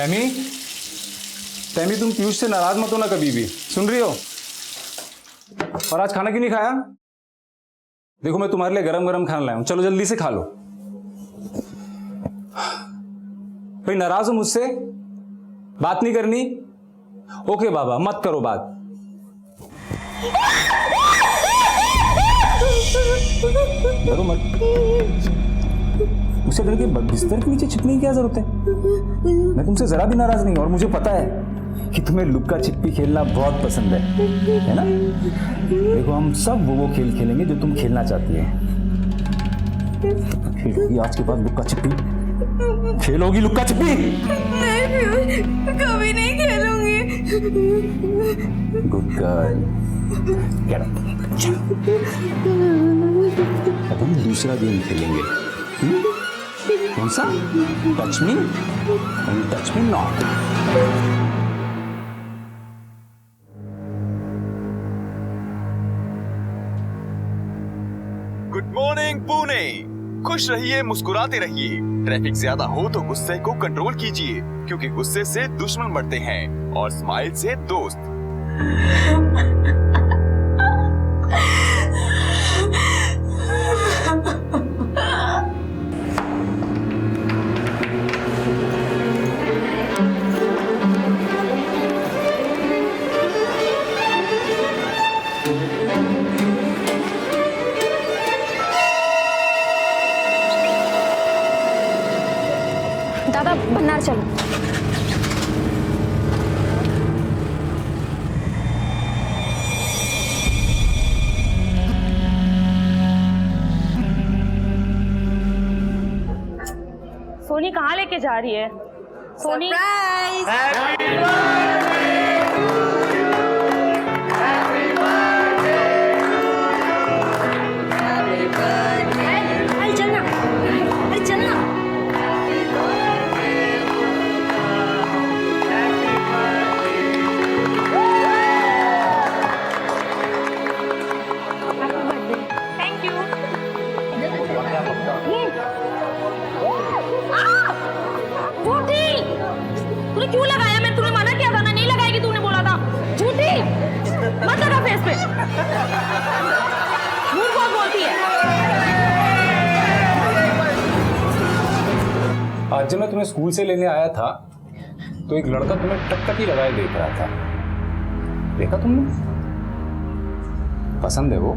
तैमी, तैमी तुम पीयूष से नाराज मत हो ना कभी भी, सुन रही हो? और आज खाना क्यों नहीं खाया? देखो मैं तुम्हारे लिए गरम गरम खाना लाया हूं, चलो जल्दी से खा लो। भाई नाराज हो मुझसे? बात नहीं करनी? ओके बाबा, मत करो बात। डरो मत। मुझसे डर के बिस्तर के नीचे छिपने की क्या जरूरत है? मैं तुमसे जरा भी नाराज नहीं हूं और मुझे पता है कि तुम्हें लुक्का छिपी खेलना बहुत पसंद है ना? देखो हम सब वो खेल खेलेंगे जो तुम खेलना चाहती है। खेलोगी आज के बाद लुक्का छिपी? खेलोगी लुक्का छिपी? नहीं पीयूष, कभी नहीं खेलूंगी। Good girl, get up. अब हम दूसरा गेम खेलेंगे। कौन सा? Touch me and touch me not. Good morning Pune. खुश रहिए, मुस्कुराते रहिए। ट्रैफिक ज्यादा हो तो गुस्से को कंट्रोल कीजिए, क्योंकि गुस्से से दुश्मन बढ़ते हैं और स्माइल से दोस्त। दादा भंडार चलो। सोनी कहाँ लेके जा रही है? सोनी अरे चलना, अरे चलना। Thank you. झूठी, तूने क्यों लगाया? मैं तुम्हें मना किया था ना, नहीं लगाएगी, तूने बोला था। झूठी, मत लगा फेस पे। झूठ बहुत बोलती है। आज जब मैं तुम्हें स्कूल से लेने आया था तो एक लड़का तुम्हें टकटकी लगाए देख रहा था। देखा तुमने? पसंद है वो?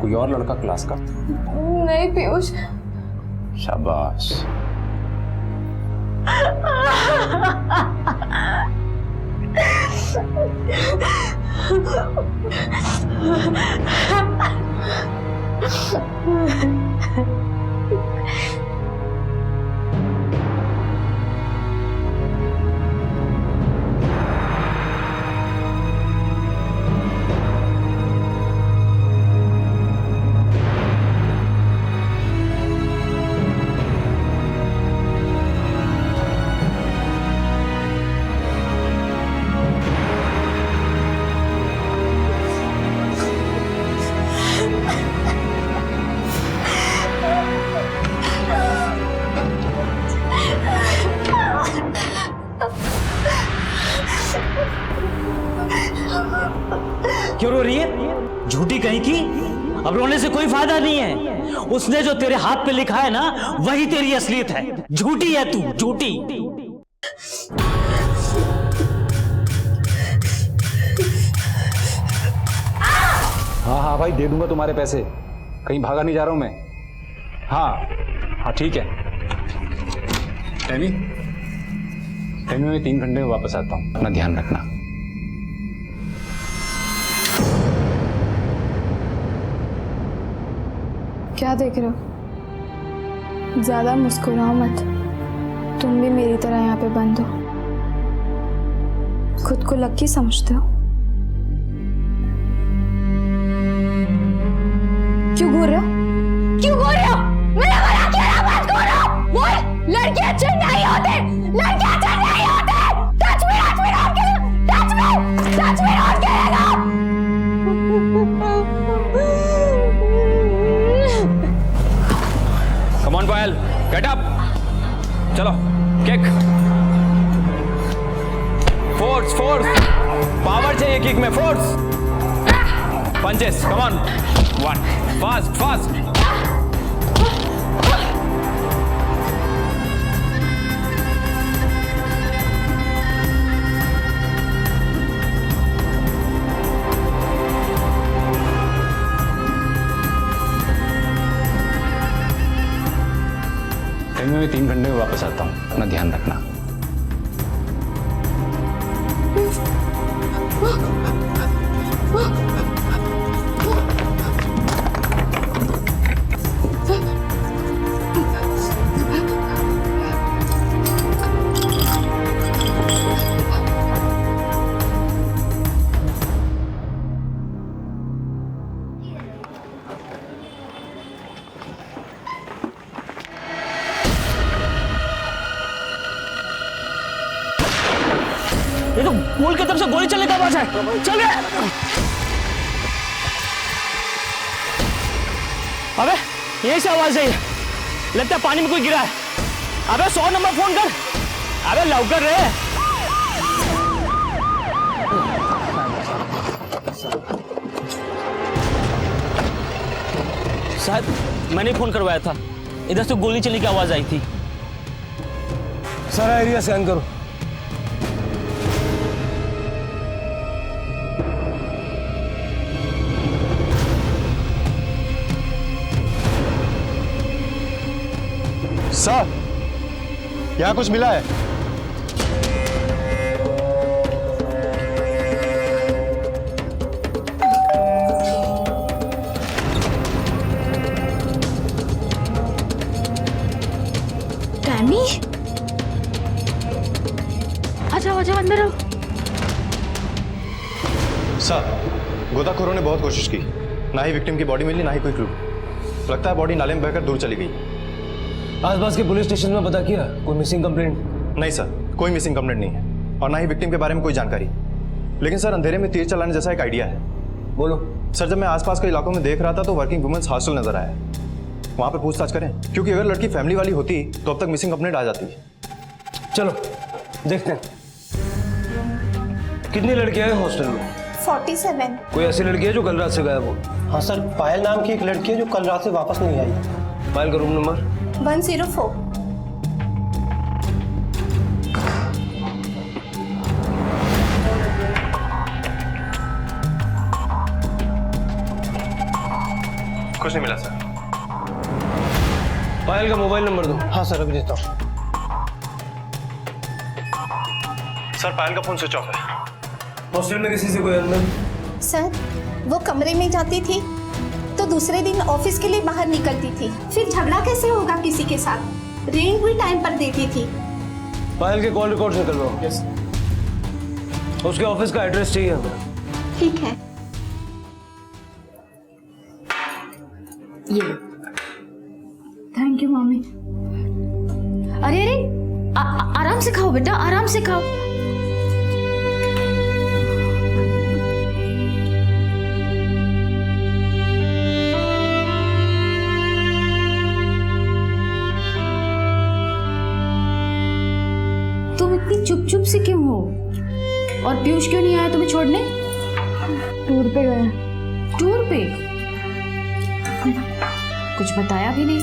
कोई और लड़का क्लास का? नहीं पीयूष। शाबाश। क्यों रो रही है? झूठी कहीं की। अब रोने से कोई फायदा नहीं है। उसने जो तेरे हाथ पे लिखा है ना, वही तेरी असलियत है। झूठी है तू, झूठी। हाँ हाँ भाई, दे दूंगा तुम्हारे पैसे। कहीं भागा नहीं जा रहा हूं मैं। हाँ हाँ ठीक है। टैमी, टैमी मैं 3 घंटे में वापस आता हूँ, अपना ध्यान रखना। क्या देख रहे हो? ज्यादा मुस्कुराओ मत। तुम भी मेरी तरह यहाँ पे बंद हो। खुद को लकी समझते हो? क्यों घूर रहे हो? क्यों घूर रहे हो? मेरा मना किया ना, मत घूरो। वो लड़के अच्छे नहीं होते, लड़के अच्छे नहीं होते। टच मी नॉट के, टच मी नॉट करेगा। Come on Payal, get up. चलो किक, फोर्स फोर्स, पावर चाहिए किक में, force, punches, come on, 1, fast fast, मैं 3 घंटे में वापस आता हूँ, अपना ध्यान रखना। ये तो पोल की तरफ से गोली चलने का आवाज है। चल रहे। अबे यही से आवाज है, लगता है पानी में कोई गिरा है। अबे 100 नंबर फोन कर। अबे लवकर रे। शायद मैंने फोन करवाया था, इधर से गोली चलने की आवाज आई थी। सारा एरिया स्कैन करो। सर, यहाँ कुछ मिला है? टैमी, आजाओ आजाओ अंदर आओ। सर, गोताखोरों ने बहुत कोशिश की, ना ही विक्टिम की बॉडी मिली, ना ही कोई क्लू। लगता है बॉडी नाले में बहकर दूर चली गई। आसपास के पुलिस स्टेशन में पता किया कोई मिसिंग कंप्लेंट? नहीं सर, कोई मिसिंग कंप्लेंट नहीं है और ना ही विक्टिम के बारे में कोई जानकारी। लेकिन सर, अंधेरे में तीर चलाने जैसा एक आइडिया है। बोलो। सर, जब मैं आसपास के इलाकों में देख रहा था तो वर्किंग वुमेन्स हॉस्टल नजर आया। वहां पे पूछताछ करें, क्योंकि अगर लड़की फैमिली वाली होती तो अब तक मिसिंग कंप्लेंट आ जाती। चलो देखते हैं। कितनी लड़कियां हैं हॉस्टल में? 47। कोई ऐसी लड़की है जो कल रात से गायब हो? हाँ सर, पायल नाम की एक लड़की है जो कल रात से वापस नहीं आई। पायल का रूम नंबर 104। कुछ नहीं मिला सर। पायल का मोबाइल नंबर दो। हाँ सर, अभी देता हूँ। सर, पायल का फोन स्विच ऑफ है। हॉस्टल में किसी से कोई अंदर? सर, वो कमरे में जाती थी तो दूसरे दिन ऑफिस के लिए बाहर निकलती थी। फिर झगड़ा कैसे होगा किसी के साथ? रेंट भी टाइम पर देती थी। पायल के कॉल रिकॉर्ड निकलवाओ। यस। उसके ऑफिस का एड्रेस चाहिए हमें। ठीक है। ये थैंक यू मम्मी। अरे अरे आराम से खाओ बेटा, आराम से खाओ। तुम इतनी चुप चुप से क्यों हो? और पीयूष क्यों नहीं आया तुम्हें छोड़ने? टूर पे गए। टूर पे? कुछ बताया भी नहीं।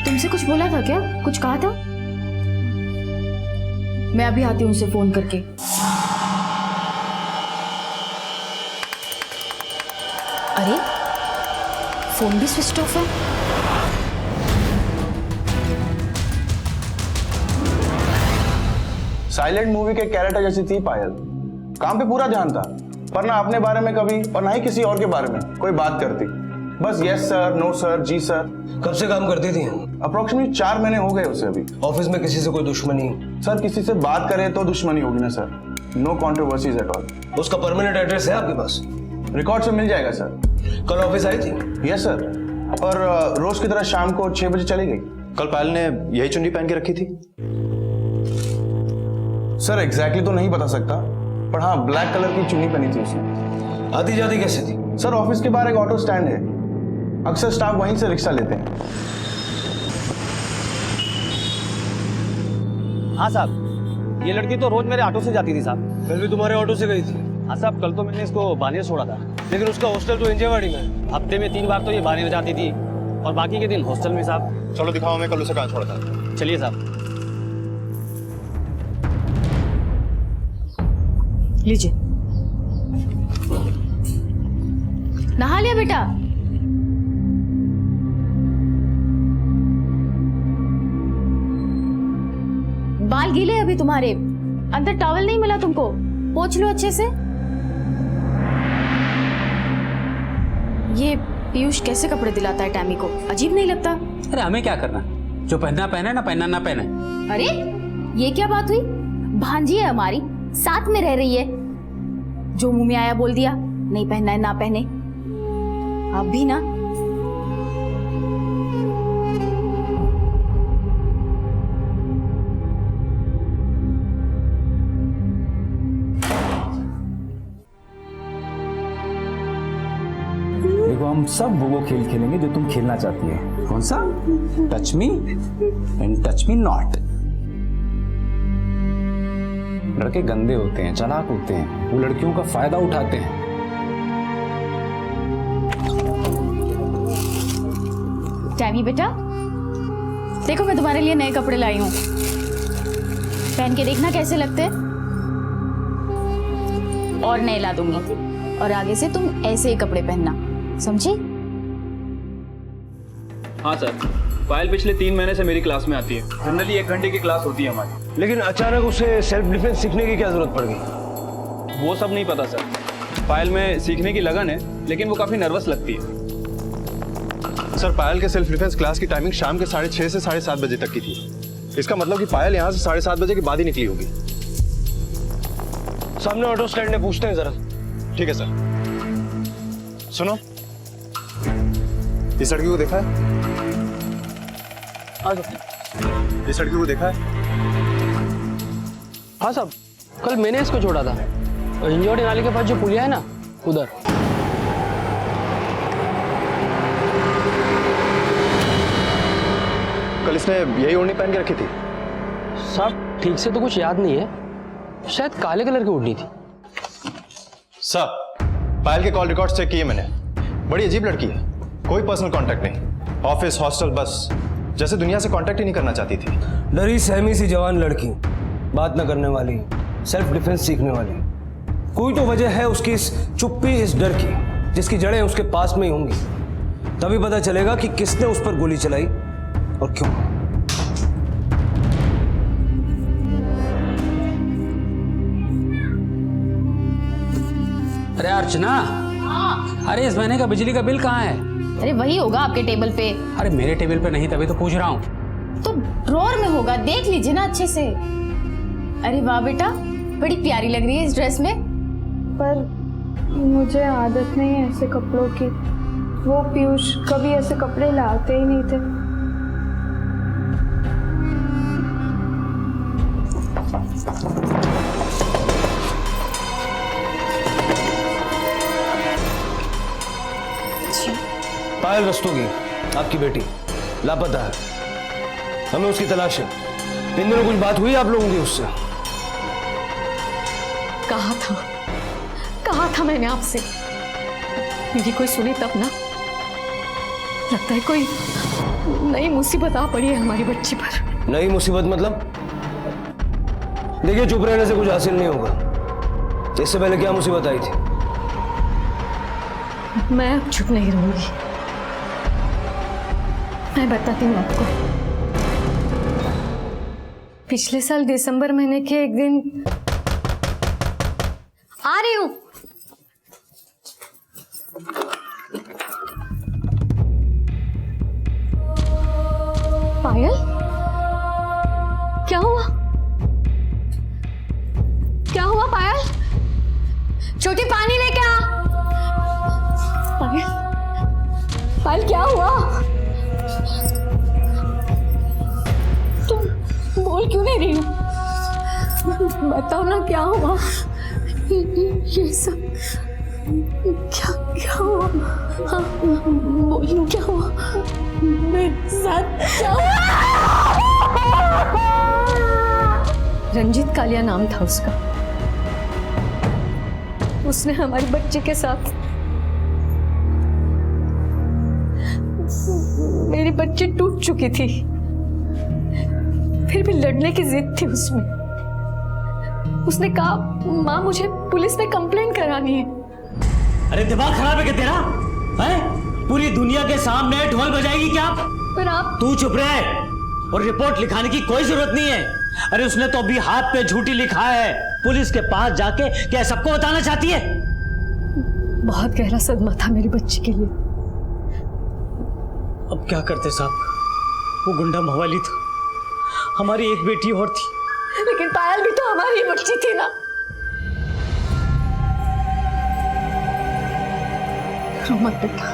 तुमसे कुछ बोला था क्या? कुछ कहा था? मैं अभी आती हूँ उसे फोन करके। अरे फोन भी स्विच ऑफ है। साइलेंट मूवी के कैरेक्टर जैसी थी पायल। काम पे पूरा ध्यान था, पर ना अपने बारे में कभी और ना ही किसी और के बारे में कोई बात करती। बस यस सर, नो सर, जी सर। कब से काम करती थी? अप्रोक्सीमेटली 4 महीने हो गए उसे अभी। ऑफिस में किसी से कोई दुश्मनी? सर, किसी से बात करे तो दुश्मनी होगी ना sir. No controversies at all. उसका परमानेंट एड्रेस है आपके पास? रिकॉर्ड से मिल जाएगा सर। कल ऑफिस आई थी? यस सर, और रोज की तरह शाम को 6 बजे चली गई। कल पायल ने यही चुन्नी पहन के रखी थी? सर, एग्जैक्टली तो नहीं बता सकता, पर हाँ, ब्लैक कलर की चुन्नी पहनी थी उसने। आती जाती कैसे थी? सर, ऑफिस के बाहर एक ऑटो स्टैंड है, अक्सर स्टाफ वहीं से रिक्शा लेते हैं। हाँ साहब, ये लड़की तो रोज मेरे ऑटो से जाती थी साहब। कल भी तुम्हारे ऑटो से गई थी। हाँ साहब, कल तो मैंने इसको बानेर छोड़ा था। लेकिन उसका हॉस्टल तो इंजेवाड़ी में है। हफ्ते में 3 बार तो ये बानेर जाती थी और बाकी के दिन हॉस्टल में साहब। चलो दिखाओ मैं कल उसे कहाँ छोड़ा था। चलिए साहब। लीजिए, नहा लिया बेटा? बाल गीले अभी तुम्हारे, अंदर टॉवल नहीं मिला तुमको? पोंछ लो अच्छे से। ये पीयूष कैसे कपड़े दिलाता है टैमी को, अजीब नहीं लगता? अरे हमें क्या करना, जो पहनना पहने, ना पहनना ना पहने। अरे ये क्या बात हुई? भांजी है हमारी, साथ में रह रही है, जो मुंह में आया बोल दिया, नहीं पहनना है ना पहने। अब भी ना। देखो, हम सब वो खेल खेलेंगे जो तुम खेलना चाहती है। कौन सा? Touch me and touch me not. लड़के गंदे होते हैं, चालाक होते हैं, वो लड़कियों का फायदा उठाते हैं। टैमी बेटा, देखो मैं तुम्हारे लिए नए कपड़े लाई हूँ, पहन के देखना कैसे लगते हैं। और नए ला दूंगी, और आगे से तुम ऐसे ही कपड़े पहनना, समझी? हाँ सर, पायल पिछले 3 महीने से मेरी क्लास में आती है। जनरली 1 घंटे की क्लास होती है हमारी। लेकिन अचानक उसे सेल्फ डिफेंस सीखने की क्या जरूरत पड़ गई? वो सब नहीं पता सर। पायल में सीखने की लगन है, लेकिन वो काफी नर्वस लगती है। सर, पायल के सेल्फ डिफेंस क्लास की टाइमिंग शाम के 6:30 से 7:30 बजे तक की थी। इसका मतलब कि पायल यहाँ से 7:30 बजे के बाद ही निकली होगी। सामने ऑटो स्टैंड में पूछते हैं जरा। ठीक है सर। सुनो, इस लड़की को देखा है? इस लड़की को देखा है? हाँ साहब, कल मैंने इसको छोड़ा था, इंजोड़ी नाले के पास जो पुलिया है ना, उधर। कल इसने यही ओढ़नी पहन के रखी थी? साहब ठीक से तो कुछ याद नहीं है, शायद काले कलर की ओढ़नी थी। सर, पायल के कॉल रिकॉर्ड्स चेक किए मैंने। बड़ी अजीब लड़की है, कोई पर्सनल कांटेक्ट नहीं, ऑफिस हॉस्टल बस, जैसे दुनिया से कांटेक्ट ही नहीं करना चाहती थी। डरी सहमी सी जवान लड़की, बात न करने वाली, सेल्फ डिफेंस सीखने वाली। कोई तो वजह है उसकी इस चुप्पी, इस डर की, जिसकी जड़ें उसके पास में ही होंगी। तभी पता चलेगा कि किसने उस पर गोली चलाई और क्यों। अरे अर्चना, अरे इस महीने का बिजली का बिल कहाँ है? अरे वही होगा आपके टेबल पे। अरे मेरे टेबल पे नहीं, तभी तो पूछ रहा हूँ। तो ड्रॉअर में होगा, देख लीजिए ना अच्छे से। अरे वाह बेटा, बड़ी प्यारी लग रही है इस ड्रेस में। पर मुझे आदत नहीं है ऐसे कपड़ों की। वो पीयूष कभी ऐसे कपड़े लाते ही नहीं थे। पायल रस्तोगी, आपकी बेटी लापता है, हमें उसकी तलाश है। इन दिनों कुछ बात हुई आप लोगों की उससे? कहा था मैंने आपसे, मेरी कोई सुने तब ना। लगता है कोई नई मुसीबत आ पड़ी है हमारी बच्ची पर। नई मुसीबत मतलब? देखिए, चुप रहने से कुछ हासिल नहीं होगा। इससे पहले क्या मुसीबत आई थी? मैं अब चुप नहीं रहूंगी, मैं बताती हूँ आपको। पिछले साल दिसंबर महीने के एक दिन, आ रही हूँ। पायल, क्या हुआ? क्या हुआ पायल? छोटी पानी लेके आ। पायल, पायल क्या हुआ? तुम बोल क्यों नहीं रही हो? बताओ ना क्या हुआ? ये सब क्या हुआ? हाँ, बोलो क्या हुआ? मेरे साथ क्या हुआ? रंजीत कालिया नाम था उसका। उसने हमारे बच्चे के साथ, मेरी बच्ची टूट चुकी थी, फिर भी लड़ने की जिद थी उसमें। उसने कहा माँ मुझे पुलिस में कंप्लेंट करानी है। अरे दिमाग खराब है क्या तेरा? हैं? पूरी दुनिया के सामने ढोल बजाएगी क्या? पर आप तू चुप रहे और रिपोर्ट लिखाने की कोई जरूरत नहीं है। अरे उसने तो अभी हाथ पे झूठी लिखा है। पुलिस के पास जाके क्या सबको बताना चाहती है? बहुत गहरा सदमा था मेरी बच्ची के लिए। अब क्या करते साहब, वो गुंडा मवाली था, हमारी एक बेटी और थी। लेकिन पायल भी तो हमारी बच्ची थी ना। रो मत बेटा।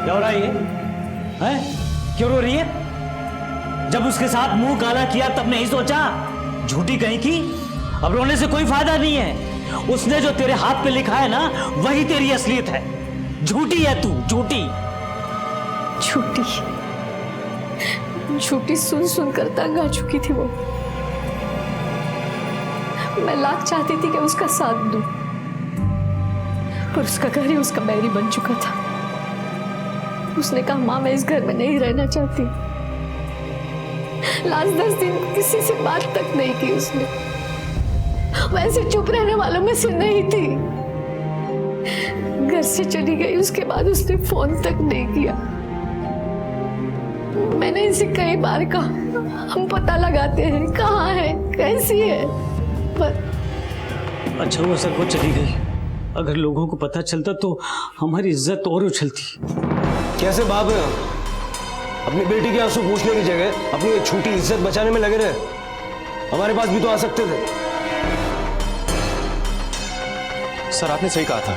क्या हो रहा है ये? हैं? क्यों रो रही है? जब उसके साथ मुंह काला किया तब नहीं सोचा? झूठी कहीं की। अब रोने से कोई फायदा नहीं है। उसने जो तेरे हाथ पे लिखा है ना, वही तेरी असलियत है। झूठी है तू, झूठी। झूठी झूठी सुन सुन कर तंग आ चुकी थी वो। मैं लाख चाहती थी कि उसका साथ दूं, पर उसका घर ही उसका बैरी बन चुका था। उसने कहा माँ मैं इस घर में नहीं रहना चाहती। लास्ट 10 दिन किसी से बात तक नहीं की उसने। वैसे चुप रहने वालों में से नहीं थी। घर से चली गई, उसके बाद उसने फोन तक नहीं किया। मैंने इसे कई बार कहा हम पता लगाते हैं कहाँ है, कैसी है, पर अच्छा वो सर को चली गई। अगर लोगों को पता चलता तो हमारी इज्जत और उछलती। कैसे बाप है? अपनी बेटी के आंसू पूछने की जगह अपनी एक छोटी इज्जत बचाने में लगे रहे। हमारे पास भी तो आ सकते थे। सर आपने सही कहा था,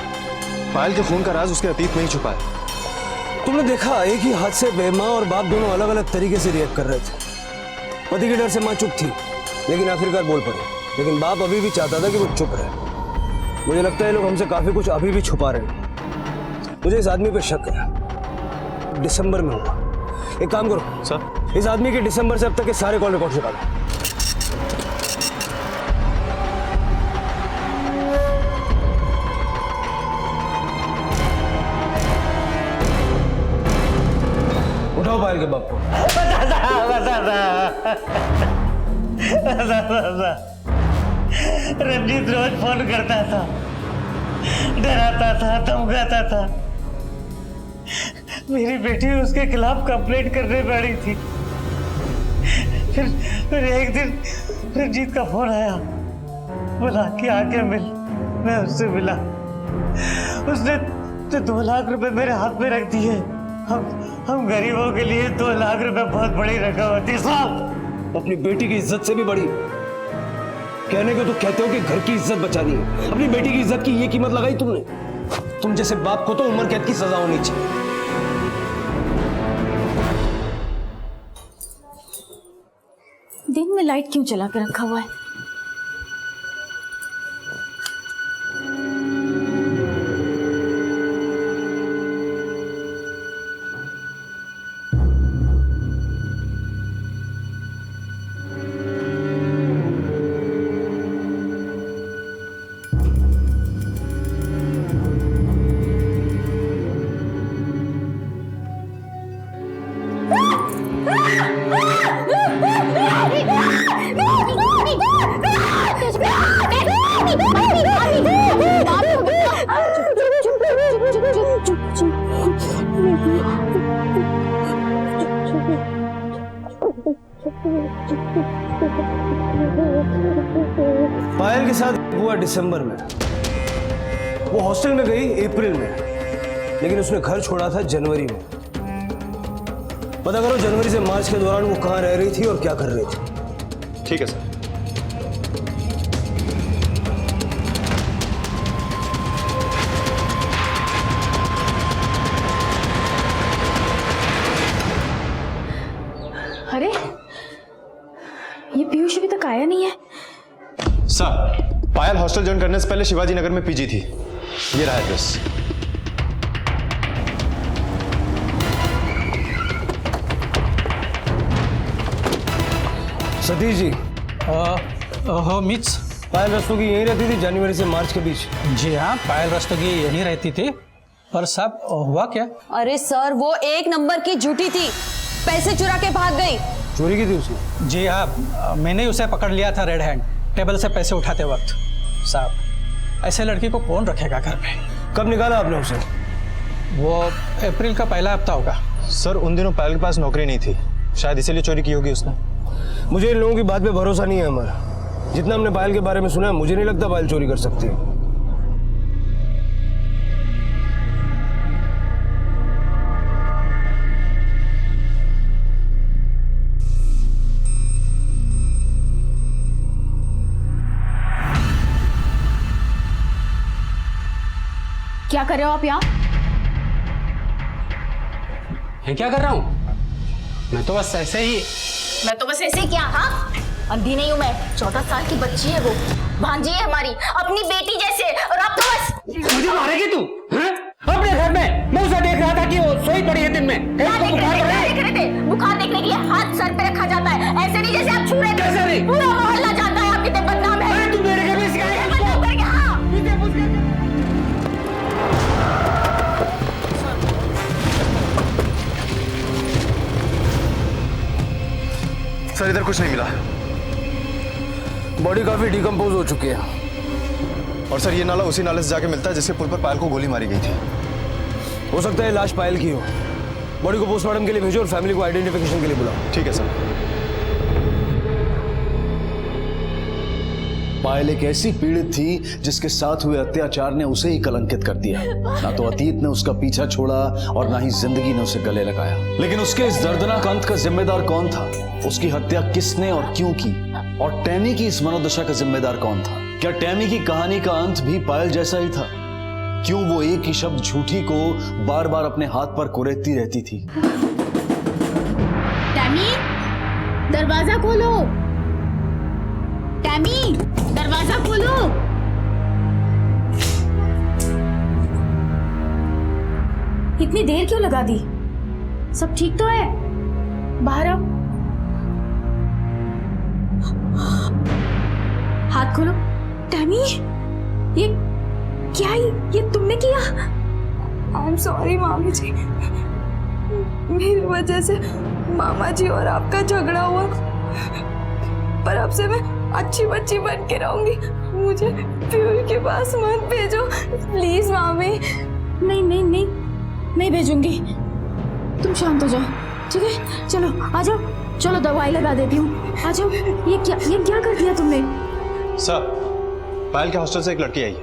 पायल के खून का राज उसके अतीत में ही छुपा है। तुमने देखा एक ही हादसे पे माँ और बाप दोनों अलग अलग तरीके से रिएक्ट कर रहे थे। पति के डर से माँ चुप थी, लेकिन आखिरकार बोल पड़ी। लेकिन बाप अभी भी चाहता था कि वो चुप रहे। मुझे लगता है लोग हमसे काफी कुछ अभी भी छुपा रहे हैं। मुझे इस आदमी पे शक है, दिसंबर में हुआ। एक काम करो सर, इस आदमी के दिसंबर से अब तक के सारे कॉल रिकॉर्ड निकालो। उठाओ पायल के बाप को। रंजीत रोज फोन करता था, डराता था, धमकाता था। मेरी बेटी उसके खिलाफ कंप्लेंट करने पड़ी थी। फिर एक दिन रंजीत का फोन आया, बोला कि आके मिल। मैं उससे मिला। उसने तो 2 लाख रुपए मेरे हाथ में रख दिए। हम गरीबों के लिए 2 लाख रुपए बहुत बड़ी रकम होती है साहब। अपनी बेटी की इज्जत से भी बड़ी। कहने को तो कहते हो कि घर की इज्जत बचानी है, अपनी बेटी की इज्जत की ये कीमत लगाई तुमने। तुम जैसे बाप को तो उम्र कैद की सजा होनी चाहिए। दिन में लाइट क्यों जला के रखा हुआ है? पायल के साथ हुआ दिसंबर में। वो हॉस्टल में गई अप्रैल में, लेकिन उसने घर छोड़ा था जनवरी में। पता करो जनवरी से मार्च के दौरान वो कहाँ रह रही थी और क्या कर रही थी। ठीक है सर। अरे ये पीयूष अभी तक आया नहीं है। सर, पायल हॉस्टल ज्वाइन करने से पहले शिवाजी नगर में पीजी थी। ये रहा एड्रेस। सतीश जी, हो मिस। पायल रस्तोगी यहीं रहती थी जनवरी से मार्च के बीच? जी हाँ, पायल रस्तोगी यहीं रहती थी। पर साहब हुआ क्या? अरे सर, वो एक नंबर की झूठी थी, पैसे चुरा के भाग गई। चोरी की थी उसने? जी हाँ, मैंने उसे पकड़ लिया था रेड हैंड, टेबल से पैसे उठाते वक्त। साहब, ऐसे लड़की को कौन रखेगा घर पे? कब निकाला आपने उसे? वो अप्रैल का पहला हफ्ता होगा। सर उन दिनों पायल के पास नौकरी नहीं थी, शायद इसीलिए चोरी की होगी उसने। मुझे इन लोगों की बात पे भरोसा नहीं है हमारा। जितना हमने पायल के बारे में सुना है, मुझे नहीं लगता पायल चोरी कर सकती है। क्या कर रहे हो आप यहाँ? मैं क्या कर रहा हूँ? मैं तो बस ऐसे ही। मैं तो बस ऐसे ही क्या? हाँ, अंधी नहीं हूँ मैं, 14 साल की बच्ची है वो, भांजी है हमारी, अपनी बेटी जैसे। और आप तो बस मुझे मारेगी तू? हाँ? अपने घर में मैं उसे देख रहा था कि वो सोई पड़ी है दिन में। क्या देख रहे थे? बुखार देखने के लिए हाथ सर पे रखा जाता है, ऐसे नहीं जैसे आप छू रहे थे। कैसे नहीं? पूरा मोहल्ला जानता है आप कितने बदनाम है। तू मेरे घर में सिखाएगा इसको? सर इधर कुछ नहीं मिला। बॉडी काफी डिकम्पोज हो चुकी है। और सर ये नाला उसी नाले से जाके मिलता है जिसके पुल पर पायल को गोली मारी गई थी। हो सकता है लाश पायल की हो। बॉडी को पोस्टमार्टम के लिए भेजो और फैमिली को आइडेंटिफिकेशन के लिए बुलाओ। ठीक है सर। पायल एक ऐसी पीड़ित थी जिसके साथ हुए अत्याचार ने उसे ही कलंकित कर दिया। ना तो अतीत ने उसका पीछा छोड़ा और ना ही जिंदगी ने उसे गले लगाया। लेकिन उसके इस दर्दनाक अंत का जिम्मेदार कौन था? उसकी हत्या किसने और क्यों की? और टैमी की इस मनोदशा का जिम्मेदार कौन था? क्या टैमी की कहानी का अंत भी पायल जैसा ही था? क्यों वो एक ही शब्द झूठी को बार बार अपने हाथ पर कुरेदती रहती थी? टैमी, दरवाजा खोलो। टैमी, दरवाजा खोलो। इतनी देर क्यों लगा दी? सब ठीक तो है? बाहर आओ। हाथ खोलो। टैमी, ये क्या? ये तुमने किया? आई एम सॉरी मामी जी, मेरी वजह से मामा जी और आपका झगड़ा हुआ, पर अब से मैं अच्छी बच्ची बन के रहूंगी। मुझे प्यूर के पास मत भेजो प्लीज मामी। नहीं नहीं नहीं, नहीं भेजूंगी। तुम शांत हो जाओ, ठीक है? चलो आ जाओ, चलो दवाई लगा देती हूँ। आ जाओ। ये क्या कर दिया तुमने? सर पायल के हॉस्टल से एक लड़की आई है,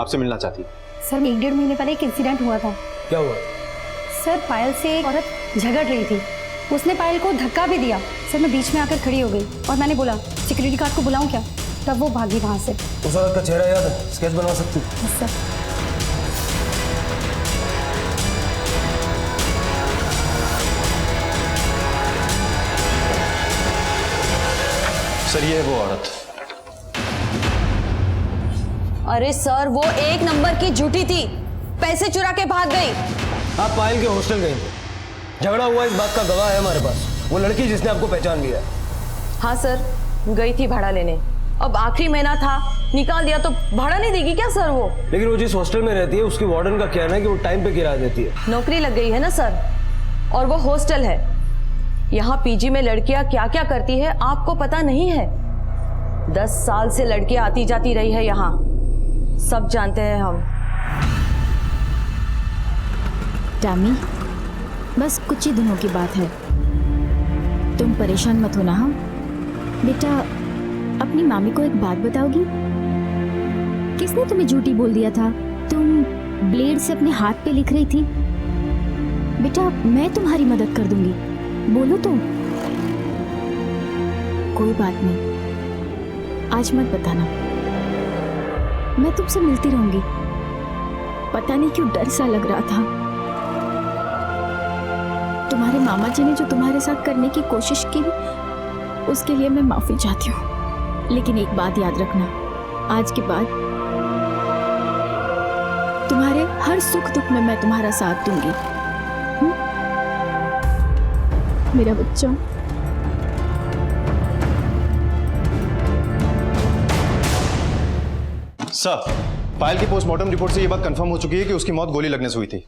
आपसे मिलना चाहती है। सर 1-1.5 महीने पहले एक इंसिडेंट हुआ था। क्या हुआ? सर पायल से एक औरत झगड़ रही थी, उसने पायल को धक्का भी दिया। सर मैं बीच में आकर खड़ी हो गई और मैंने बोला सिक्योरिटी गार्ड को बुलाऊं क्या? तब वो भागी वहाँ से। उस औरत का चेहरा याद है? स्केच बनवा सकती हो? सर सर ये है वो औरत। अरे सर, वो एक नंबर की झूठी थी, पैसे चुरा के भाग गई। आप पायल के हॉस्टल गए थे, झगड़ा हुआ, इस बात का गवाह है हमारे पास, वो लड़की जिसने आपको पहचान लिया है। हाँ सर, गई थी भाड़ा लेने। अब आखिरी महीना था, निकाल दिया तो भाड़ा नहीं देगी क्या सर वो? लेकिन वो जिस हॉस्टल में रहती है उसकी वार्डन का कहना है कि वो टाइम पे किराया देती है। नौकरी लग गई है ना सर, और वो हॉस्टल है। यहाँ पीजी में लड़कियां क्या क्या करती है आपको पता नहीं है? 10 साल से लड़कियां आती जाती रही है यहाँ, सब जानते हैं हम। टैमी, बस कुछ ही दिनों की बात है, तुम परेशान मत होना। हाँ बेटा, अपनी मामी को एक बात बताओगी? किसने तुम्हें झूठी बोल दिया था? तुम ब्लेड से अपने हाथ पे लिख रही थी। बेटा मैं तुम्हारी मदद कर दूंगी, बोलो तो। कोई बात नहीं, आज मत बताना, मैं तुमसे मिलती रहूंगी। पता नहीं क्यों डर सा लग रहा था। तुम्हारे मामा जी ने जो तुम्हारे साथ करने की कोशिश की, उसके लिए मैं माफी चाहती हूँ। लेकिन एक बात याद रखना, आज के बाद तुम्हारे हर सुख दुख में मैं तुम्हारा साथ दूंगी। मेरा बच्चा। सर, पायल की पोस्टमार्टम रिपोर्ट से ये बात कंफर्म हो चुकी है कि उसकी मौत गोली लगने से हुई थी।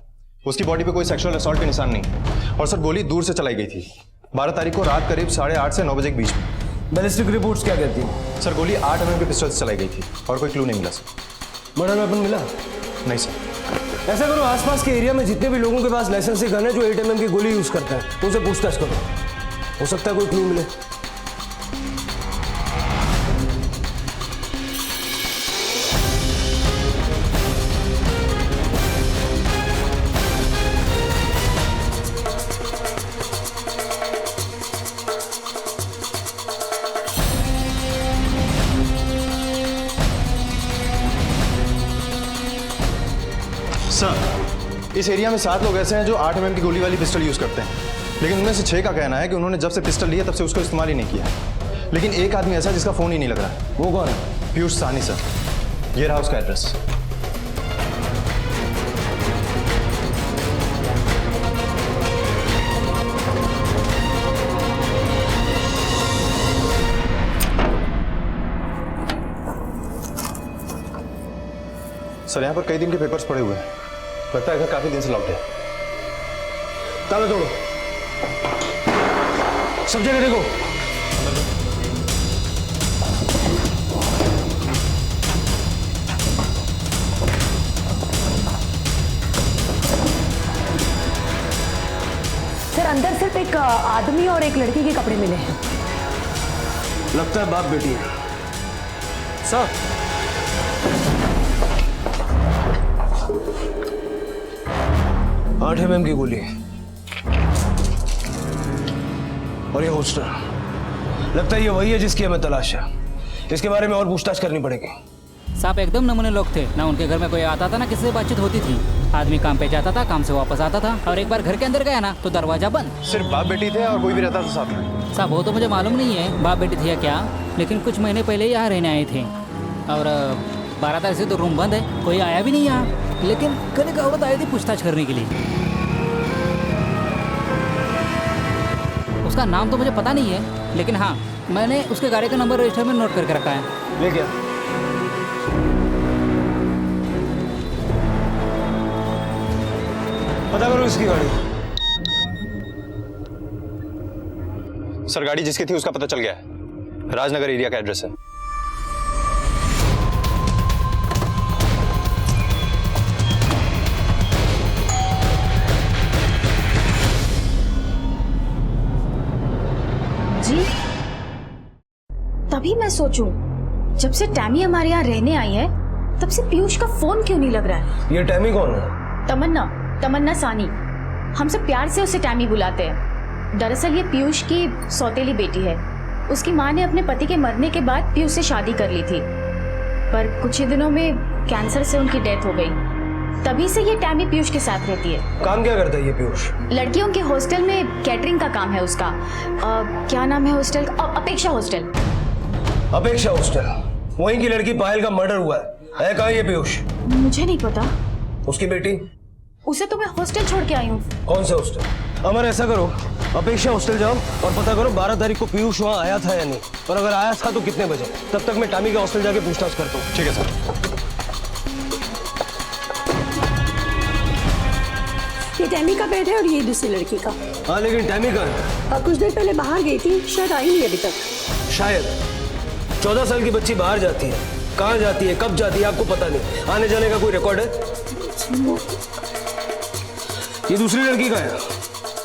उसकी बॉडी पे कोई सेक्सुअल असॉल्ट के निशान नहीं, और सर गोली दूर से चलाई गई थी। 12 तारीख को रात करीब 8:30 से 9 बजे के बीच में। बैलिस्टिक रिपोर्ट्स क्या कहती हैं? सर गोली 8 mm के पिस्टल से चलाई गई थी और कोई क्लू नहीं मिला सर। मर्डर वेपन मिला? नहीं सर। ऐसा करो, आसपास के एरिया में जितने भी लोगों के पास लाइसेंसी गन है जो 8 mm की गोली यूज करते हैं, उनसे पूछताछ करो, हो सकता है कोई क्लू मिले। सर, इस एरिया में 7 लोग ऐसे हैं जो 8 mm की गोली वाली पिस्टल यूज करते हैं, लेकिन उनमें से 6 का कहना है कि उन्होंने जब से पिस्टल लिया तब से उसको इस्तेमाल ही नहीं किया। लेकिन एक आदमी ऐसा जिसका फोन ही नहीं लग रहा है। वो कौन है? पीयूष साहनी सर, ये रहा उसका एड्रेस। सर यहाँ पर कई दिन के पेपर्स पड़े हुए हैं, लगता है घर काफी दिन से लॉक्ड है। ताला तोड़ो, सब जगह देखो। सर अंदर सिर्फ एक आदमी और एक लड़की के कपड़े मिले हैं। लगता है बाप बेटी है। सर 8 mm की गोली और ये होस्टर, लगता है ये वही है जिसकी हमें तलाश है। इसके बारे में और पूछताछ करनी पड़ेगी। साहब एकदम नमूने लोग थे ना, उनके घर में कोई आता था ना किसी से बातचीत होती थी। आदमी काम पे जाता था, काम से वापस आता था, और एक बार घर के अंदर गया ना तो दरवाजा बंद। सिर्फ बाप बेटी थे और कोई भी रहता था साथ में? साहब वो तो मुझे मालूम नहीं है बाप बेटी थी या क्या, लेकिन कुछ महीने पहले यहाँ रहने आए थे। और 12 तारीख से तो रूम बंद है, कोई आया भी नहीं यहाँ। लेकिन कल एक औरत आई थी पूछताछ करने के लिए। उसका नाम तो मुझे पता नहीं है, लेकिन हाँ मैंने उसके गाड़ी का नंबर रजिस्टर में नोट करके रखा है। ले क्या? पता करो इसकी गाड़ी। सर गाड़ी जिसकी थी उसका पता चल गया है, राजनगर एरिया का एड्रेस है। जी तभी मैं सोचूं, जब से टैमी हमारे यहाँ रहने आई है तब से पीयूष का फोन क्यों नहीं लग रहा है। ये टैमी कौन है? तमन्ना सानी। हम सब प्यार से उसे टैमी बुलाते हैं। दरअसल ये पीयूष की सौतेली बेटी है। उसकी माँ ने अपने पति के मरने के बाद पीयूष से शादी कर ली थी, पर कुछ ही दिनों में कैंसर से उनकी डेथ हो गई। तभी से ये टैमी पीयूष के साथ रहती है। काम क्या करता है ये पीयूष? लड़कियों के हॉस्टल में कैटरिंग का काम है उसका। क्या नाम है हॉस्टल? अपेक्षा हॉस्टल। अपेक्षा हॉस्टल, वहीं की लड़की पायल का मर्डर हुआ है कहाँ ये पीयूष? मुझे नहीं पता। उसकी बेटी? उसे तो मैं हॉस्टल छोड़ के आई हूँ। कौन सा हॉस्टल? अमर ऐसा करो, अपेक्षा हॉस्टल जाओ और पता करो 12 तारीख को पीयूष वहाँ आया था या नहीं, और अगर आया था तो कितने बजे। तब तक मैं टैमी के हॉस्टल जाके पूछताछ करता हूँ। ठीक है सर। ये टैमी का बेड है और ये दूसरी लड़की का। हाँ लेकिन टैमी कहाँ है? कुछ देर पहले बाहर गई थी, शायद आई नहीं अभी तक। शायद 14 साल की बच्ची बाहर जाती है, कहाँ जाती है कब जाती है आपको पता नहीं, आने जाने का कोई रिकॉर्ड है? ये दूसरी लड़की का है?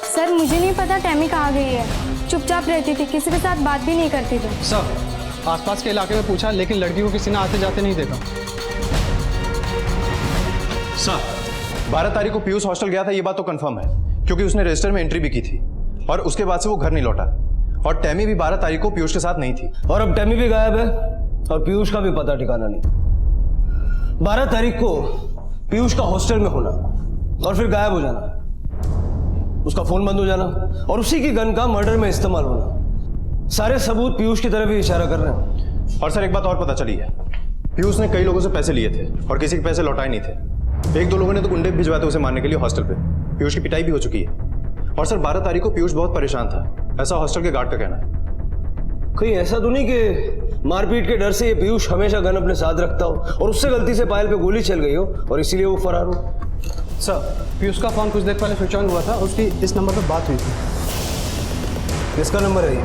सर मुझे नहीं पता टैमी कहाँ गई है। चुपचाप रहती थी, किसी के साथ बात भी नहीं करती थी। सर आसपास के इलाके में पूछा, लेकिन लड़की को किसी ने आते जाते नहीं देखा। सर 12 तारीख को पीयूष हॉस्टल गया था, ये बात तो कंफर्म है, क्योंकि उसने रजिस्टर में एंट्री भी की थी, और उसके बाद से वो घर नहीं लौटा। और टैमी भी 12 तारीख को पीयूष के साथ नहीं थी। और अब टैमी भी गायब है और पीयूष का भी पता ठिकाना नहीं। 12 तारीख को पीयूष का हॉस्टल में होना और फिर गायब हो जाना, उसका फोन बंद हो जाना और उसी की गन का मर्डर में इस्तेमाल होना, सारे सबूत पीयूष की तरफ ही इशारा कर रहे हैं। और सर एक बात और पता चली है, पीयूष ने कई लोगों से पैसे लिए थे और किसी के पैसे लौटाए नहीं थे। 1-2 लोगों ने तो गुंडे भिजवाए थे उसे मारने के लिए हॉस्टल पे। पीयूष की पिटाई भी हो चुकी है। और सर 12 तारीख को पीयूष बहुत परेशान था, ऐसा हॉस्टल के गार्ड का कहना है। कहीं ऐसा तो नहीं कि मारपीट के डर से ये पीयूष हमेशा गन अपने साथ रखता हो और उससे गलती से पायल पे गोली चल गई हो और इसीलिए वो फरार हो। सर, पीयूष का फोन कुछ देर पहले स्विच ऑन हुआ था, उसकी इस नंबर पर बात हुई थी। किसका नंबर है ये?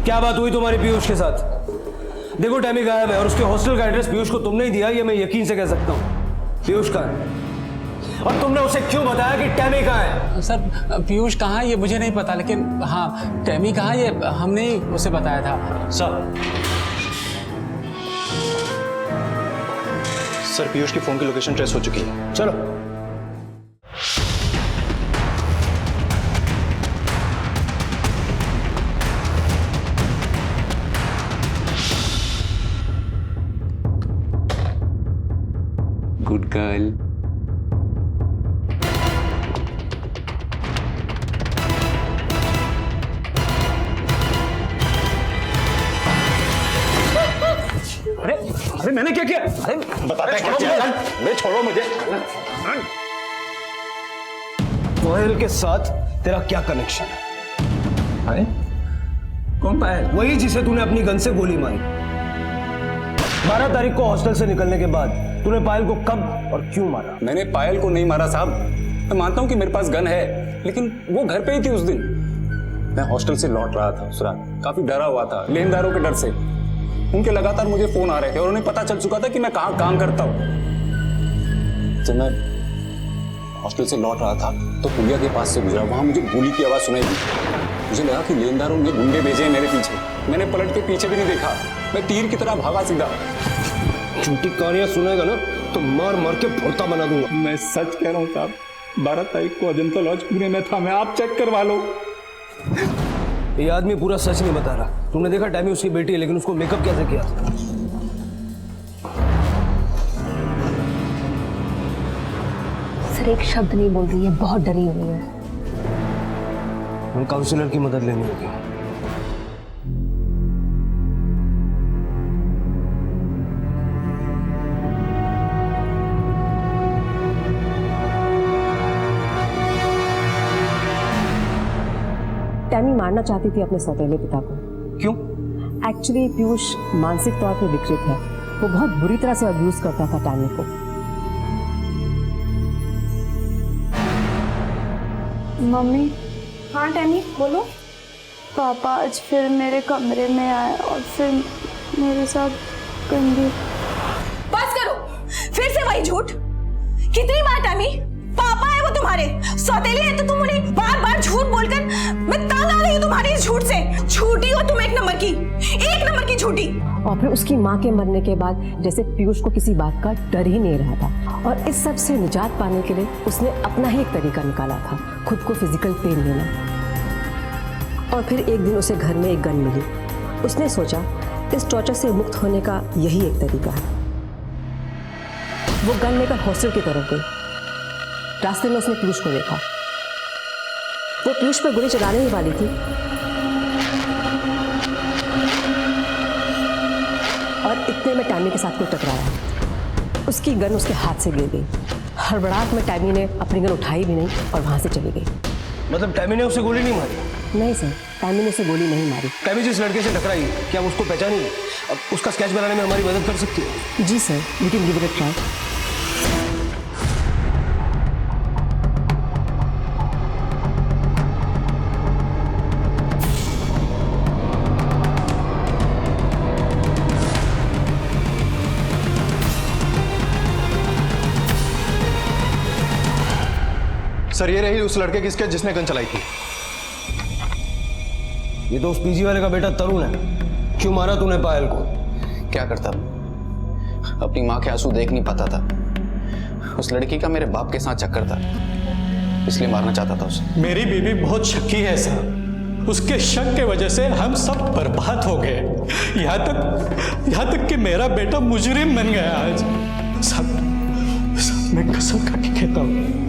क्या बात हुई तुम्हारी पीयूष के साथ? देखो टैमी गायब है और उसके हॉस्टल का एड्रेस पीयूष को तुमने ही दिया, ये मैं यकीन से कह सकता हूँ। पीयूष कहाँ है? और तुमने उसे क्यों बताया कि टैमी कहाँ है? सर, पीयूष कहाँ है ये मुझे नहीं पता, लेकिन हाँ टैमी कहाँ है ये हमने ही उसे बताया था। सर पीयूष की फोन की लोकेशन ट्रेस हो चुकी है। चलो। Good girl. अरे मैंने क्या किया? अरे बताते हैं क्या? मैं छोड़ो मुझे। पायल के साथ तेरा क्या कनेक्शन है? कौन पायल? वही जिसे तूने अपनी गन से गोली मारी। 12 तारीख को हॉस्टल से निकलने के बाद तूने पायल को कब और क्यों मारा? मैंने पायल को नहीं मारा साहब। मैं मानता हूँ कि मेरे पास गन है, लेकिन वो घर पे ही थी उस दिन। मैं हॉस्टल से लौट रहा था उस रात, काफी डरा हुआ था लेनदारों के डर से। उनके लगातार मुझे फोन आ रहे थे और उन्हें पता चल चुका था कि मैं कहाँ काम करता हूँ। जब मैं हॉस्टल से लौट रहा था तो पुलिया के पास से गुजरा, वहां मुझे गोली की आवाज सुनाई दी। मुझे लगा कि लेनदारों ने गुंडे भेजे हैं मेरे पीछे। मैंने पलट के पीछे भी नहीं देखा, मैं तीर की तरह भागा सीधा। झूठी कहानियां सुनेगा ना तो मार मार के भुर्ता बना दूंगा। मैं सच कह रहा हूँ साहब, 12 तारीख को अजंता लॉज पुणे में था मैं, आप चेक करवा लो। ये आदमी पूरा सच नहीं बता रहा। तुमने देखा टैमी उसकी बेटी है, लेकिन उसको मेकअप कैसे किया? सर एक शब्द नहीं बोल रही है, बहुत डरी हुई है। हम काउंसलर की मदद लेनी होगी। टैमी मारना चाहती थी अपने सौतेले पिता को। क्यों? एक्चुअली पीयूष मानसिक तौर पर विकृत है, वो बहुत बुरी तरह से अब्यूज करता था टैमी को। मम्मी। हाँ टैमी बोलो। पापा आज फिर मेरे कमरे में आए और फिर मेरे साथ गंदी। बस करो, फिर से वही झूठ। कितनी बार टैमी, पापा है वो तुम्हारे, सौतेले हैं तो तुम उन्हें बार बार झूठ बोलकर मैं तंग आ गई हूँ तुम्हारी इस झूठ से। झूठी हो तुम, एक नंबर की झूठी। और फिर उसकी माँ के मरने के बाद जैसे पीयूष को किसी बात का डर ही नहीं रहा था, और इस सब से निजात पाने के लिए उसने अपना ही एक तरीका निकाला था, खुद को फिजिकल पेन देना। और फिर एक दिन उसे घर में एक गन मिली। उसने सोचा इस टॉर्चर से मुक्त होने का यही एक तरीका है। वो गन लेकर हॉस्टल की तरफ गई। रास्ते में उसने पीयूष को देखा। वो पीयूष पर गोली चलाने ही वाली थी और इतने में टैमी के साथ कोई टकराया। उसकी गन उसके हाथ से गिर गई। हड़बड़ाहट में टैमी ने अपनी गन उठाई भी नहीं और वहां से चली गई। मतलब टैमी ने उसे गोली नहीं मारी? नहीं सर, टैमी ने उसे गोली नहीं मारी। टैमी जिस लड़के से टकराई, क्या आप उसको पहचानी? अब उसका स्केच बनाने में हमारी मदद कर सकती है? जी sir, we can give it a try. Sir ये रही उस लड़के की स्केच जिसने गन चलाई थी। ये तो उस पीजी वाले का बेटा तरुण है। क्यों मारा तूने पायल को? क्या करता, अपनी माँ के आंसू देख नहीं पाता था। उस लड़की का मेरे बाप के साथ चक्कर था, इसलिए मारना चाहता था उसे। मेरी बीवी बहुत शक्की है साहब, उसके शक के वजह से हम सब बर्बाद हो गए। यहाँ तक कि मेरा बेटा मुजरिम बन गया आज। सब मैं कसम खा के कहता हूँ,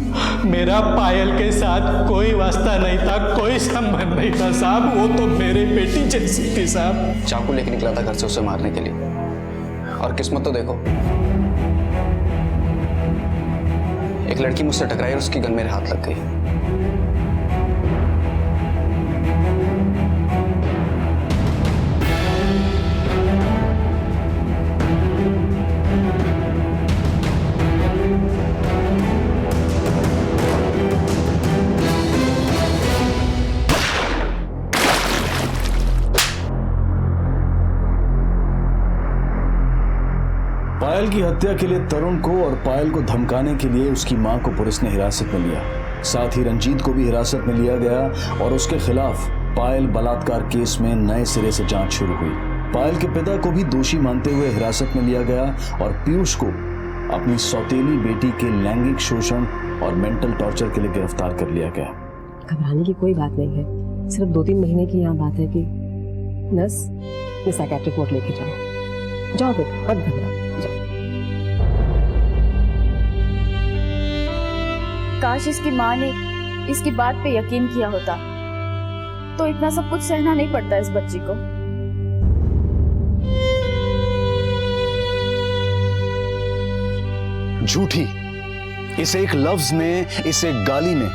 मेरा पायल के साथ कोई वास्ता नहीं था, कोई संबंध नहीं था साहब। वो तो मेरी बेटी जैसी थी साहब। चाकू लेके निकला था घर से उसे मारने के लिए, और किस्मत तो देखो, एक लड़की मुझसे टकराई और उसकी गन मेरे हाथ लग गई। पायल की हत्या के लिए तरुण को और पायल को धमकाने के लिए उसकी मां को पुलिस ने हिरासत में लिया। साथ ही रंजीत को भी हिरासत में लिया गया और उसके खिलाफ पायल बलात्कार केस में नए सिरे से जांच शुरू हुई। पायल के पिता को भी दोषी मानते हुए हिरासत में लिया गया और पीयूष को अपनी सौतेली बेटी के लैंगिक शोषण और मेंटल टॉर्चर के लिए गिरफ्तार कर लिया गया। घबराने की कोई बात नहीं है, सिर्फ 2-3 महीने की यहाँ बात है कि नर्स ये साइकेट्रिक नोट लेके जाओ। जाओ बेटा, मत घबराओ, जाओ। काश इसकी माँ ने इसकी बात पे यकीन किया होता तो इतना सब कुछ सहना नहीं पड़ता इस बच्ची को। झूठी, इस एक लफ्ज ने, इस एक गाली ने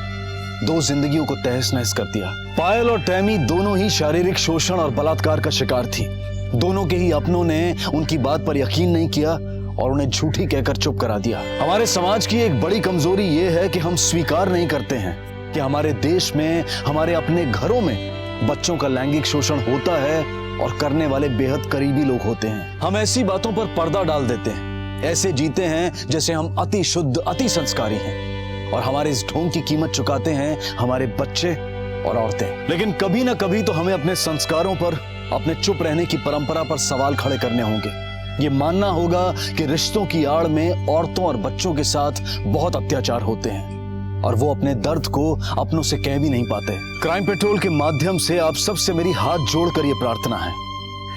2 जिंदगियों को तहस नहस कर दिया। पायल और टैमी दोनों ही शारीरिक शोषण और बलात्कार का शिकार थी। दोनों के ही अपनों ने उनकी बात पर यकीन नहीं किया और उन्हें झूठी कहकर चुप करा दिया। हमारे समाज की एक बड़ी कमजोरी यह है कि हम स्वीकार नहीं करते हैं कि हमारे देश में, हमारे अपने घरों में बच्चों का लैंगिक शोषण होता है और करने वाले बेहद करीबी लोग होते हैं। हम ऐसी बातों पर पर्दा डाल देते हैं, ऐसे जीते हैं जैसे हम अति शुद्ध, अति संस्कारी हैं और हमारे इस ढोंग की कीमत चुकाते हैं हमारे बच्चे और औरतें। लेकिन कभी ना कभी तो हमें अपने संस्कारों पर, अपने चुप रहने की परंपरा पर सवाल खड़े करने होंगे। ये मानना होगा कि रिश्तों की आड़ में औरतों और बच्चों के साथ बहुत अत्याचार होते हैं और वो अपने दर्द को अपनों से कह भी नहीं पाते। क्राइम पेट्रोल के माध्यम से आप सबसे मेरी हाथ जोड़कर ये प्रार्थना है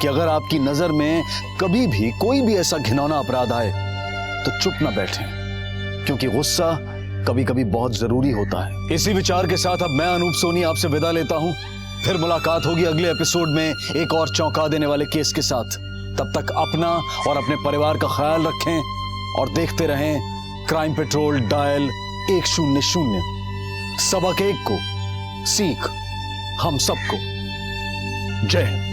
कि अगर आपकी नजर में कभी भी कोई भी ऐसा घिनौना अपराध आए तो चुप ना बैठें, क्योंकि गुस्सा कभी कभी बहुत जरूरी होता है। इसी विचार के साथ अब मैं अनूप सोनी आपसे विदा लेता हूं। फिर मुलाकात होगी अगले एपिसोड में एक और चौंका देने वाले केस के साथ। तब तक अपना और अपने परिवार का ख्याल रखें और देखते रहें क्राइम पेट्रोल डायल 100। सबक एक को, सीख हम सबको। जय हिंद।